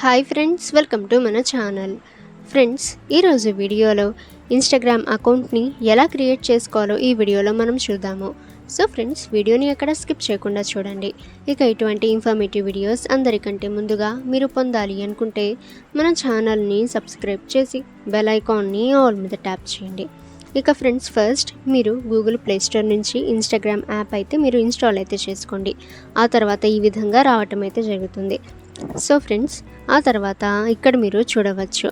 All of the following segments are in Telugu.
హాయ్ ఫ్రెండ్స్, వెల్కమ్ టు మన ఛానల్. ఫ్రెండ్స్, ఈరోజు వీడియోలో ఇన్స్టాగ్రామ్ అకౌంట్ని ఎలా క్రియేట్ చేసుకోవాలో ఈ వీడియోలో మనం చూద్దాము. సో ఫ్రెండ్స్, వీడియోని ఎక్కడ స్కిప్ చేయకుండా చూడండి. ఇక ఇటువంటి ఇన్ఫర్మేటివ్ వీడియోస్ అందరికంటే ముందుగా మీరు పొందాలి అనుకుంటే మన ఛానల్ని సబ్స్క్రైబ్ చేసి బెల్ ఐకాన్ని ఆల్ మీద ట్యాప్ చేయండి. ఇక ఫ్రెండ్స్, ఫస్ట్ మీరు గూగుల్ ప్లే స్టోర్ నుంచి ఇన్స్టాగ్రామ్ యాప్ అయితే మీరు ఇన్స్టాల్ అయితే చేసుకోండి. ఆ తర్వాత ఈ విధంగా రావటం అయితే జరుగుతుంది. సో ఫ్రెండ్స్, ఆ తర్వాత ఇక్కడ మీరు చూడవచ్చు.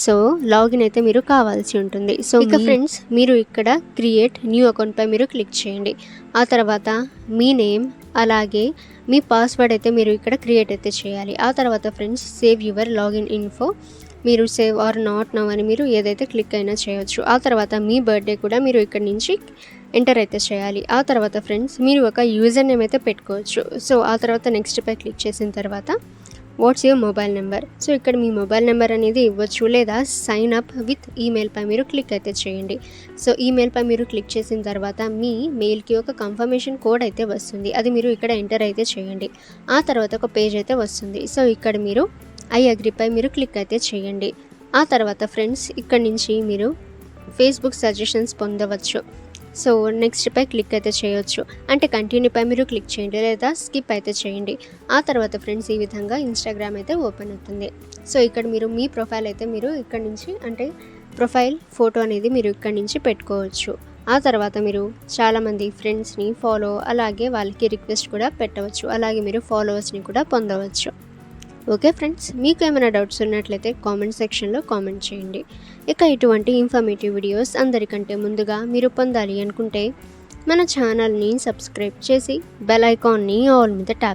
సో లాగిన్ అయితే మీరు కావాల్సి ఉంటుంది. సో ఇక ఫ్రెండ్స్, మీరు ఇక్కడ క్రియేట్ న్యూ అకౌంట్పై మీరు క్లిక్ చేయండి. ఆ తర్వాత మీ నేమ్ అలాగే మీ పాస్వర్డ్ అయితే మీరు ఇక్కడ క్రియేట్ అయితే చేయాలి. ఆ తర్వాత friends, save your login info, మీరు సేవ్ ఆర్ నాట్ నవ్ అని మీరు ఏదైతే క్లిక్ అయినా చేయొచ్చు. ఆ తర్వాత మీ బర్త్డే కూడా మీరు ఇక్కడ నుంచి ఎంటర్ అయితే చేయాలి. ఆ తర్వాత ఫ్రెండ్స్, మీరు ఒక యూజర్ నేమ్ అయితే పెట్టుకోవచ్చు. సో ఆ తర్వాత నెక్స్ట్ పై క్లిక్ చేసిన తర్వాత what's your mobile number, so ఇక్కడ మీ మొబైల్ నెంబర్ అనేది ఇవ్వచ్చు, లేదా సైన్ అప్ విత్ ఈమెయిల్పై మీరు క్లిక్ అయితే చేయండి. సో ఈమెయిల్పై మీరు క్లిక్ చేసిన తర్వాత మీ మెయిల్కి ఒక కన్ఫర్మేషన్ కోడ్ అయితే వస్తుంది. అది మీరు ఇక్కడ ఎంటర్ అయితే చేయండి. ఆ తర్వాత ఒక పేజ్ అయితే వస్తుంది. సో ఇక్కడ మీరు ఐ అగ్రీపై మీరు క్లిక్ అయితే చేయండి. ఆ తర్వాత ఫ్రెండ్స్, ఇక్కడ నుంచి మీరు ఫేస్బుక్ సజెషన్స్ పొందవచ్చు. సో నెక్స్ట్ పై క్లిక్ అయితే చేయొచ్చు, అంటే కంటిన్యూపై మీరు క్లిక్ చేయండి, లేదా స్కిప్ అయితే చేయండి. ఆ తర్వాత ఫ్రెండ్స్, ఈ విధంగా ఇన్స్టాగ్రామ్ అయితే ఓపెన్ అవుతుంది. సో ఇక్కడ మీరు మీ ప్రొఫైల్ అయితే మీరు ఇక్కడ నుంచి, అంటే ప్రొఫైల్ ఫోటో అనేది మీరు ఇక్కడ నుంచి పెట్టుకోవచ్చు. ఆ తర్వాత మీరు చాలామంది ఫ్రెండ్స్ని ఫాలో, అలాగే వాళ్ళకి రిక్వెస్ట్ కూడా పెట్టవచ్చు, అలాగే మీరు ఫాలోవర్స్ని కూడా పొందవచ్చు. ఓకే ఫ్రెండ్స్, మీకు ఏమైనా డౌట్స్ ఉన్నట్లయితే కామెంట్ సెక్షన్లో కామెంట్ చేయండి. ఇక ఇటువంటి ఇన్ఫర్మేటివ్ వీడియోస్ అందరికంటే ముందుగా మీరు పొందాలి అనుకుంటే మన ఛానల్ని సబ్స్క్రైబ్ చేసి బెల్ ఐకాన్ని ఆల్ మీద ట్యాప్